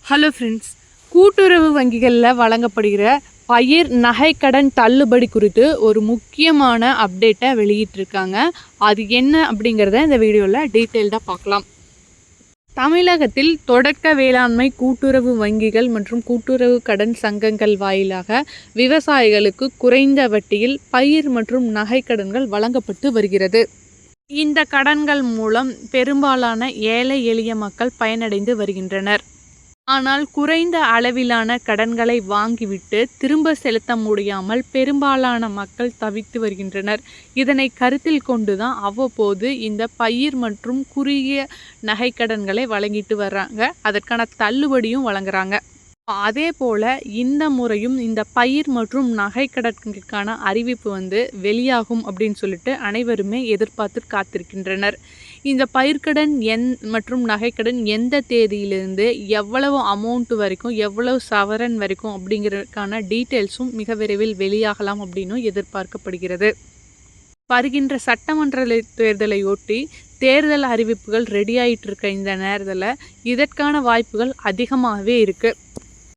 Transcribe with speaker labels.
Speaker 1: Hello friends, கூட்டுறவு வங்கிகளில் வழங்கப்படுகிற பயிர் நகைக்கடன் தள்ளுபடி குறித்து ஒரு முக்கியமான அப்டேட்டை வெளியிட்டிருக்காங்க. அது என்ன அப்படிங்கிறத இந்த வீடியோவில் டீட்டெயில்டாக பார்க்கலாம். தமிழகத்தில் தொடக்க வேளாண்மை கூட்டுறவு வங்கிகள் மற்றும் கூட்டுறவு கடன் சங்கங்கள் வாயிலாக விவசாயிகளுக்கு குறைந்த வட்டியில் பயிர் மற்றும் நகைக்கடன்கள் வழங்கப்பட்டு வருகிறது. இந்த கடன்கள் மூலம் பெரும்பாலான ஏழை எளிய மக்கள் பயனடைந்து வருகின்றனர். ஆனால் குறைந்த அளவிலான கடன்களை வாங்கிவிட்டு திரும்ப செலுத்த முடியாமல் பெரும்பாலான மக்கள் தவித்து வருகின்றனர். இதனை கருத்தில் கொண்டுதான் அவ்வப்போது இந்த பயிர் மற்றும் குறுகிய நகைக்கடன்களை வழங்கிட்டு வர்றாங்க. அதற்கான தள்ளுபடியும் வழங்குறாங்க. அதே போல இந்த முறையும் இந்த பயிர் மற்றும் நகைக்கடன்களுக்கான அறிவிப்பு வெளியாகும் அப்படின்னு சொல்லிட்டு அனைவருமே எதிர்பார்த்து காத்திருக்கின்றனர். இந்த பயிர்க்கடன் மற்றும் நகைக்கடன் எந்த தேதியிலிருந்து எவ்வளவு அமௌண்ட் வரைக்கும், எவ்வளவு சவரன் வரைக்கும் அப்படிங்கிறதுக்கான டீட்டெயில்ஸும் மிக விரைவில் வெளியாகலாம் அப்படின்னு எதிர்பார்க்கப்படுகிறது. வருகின்ற சட்டமன்ற தேர்தலையொட்டி தேர்தல் அறிவிப்புகள் ரெடி ஆகிட்டு இருக்க இந்த நேரத்தில் இதற்கான வாய்ப்புகள் அதிகமாகவே இருக்குது.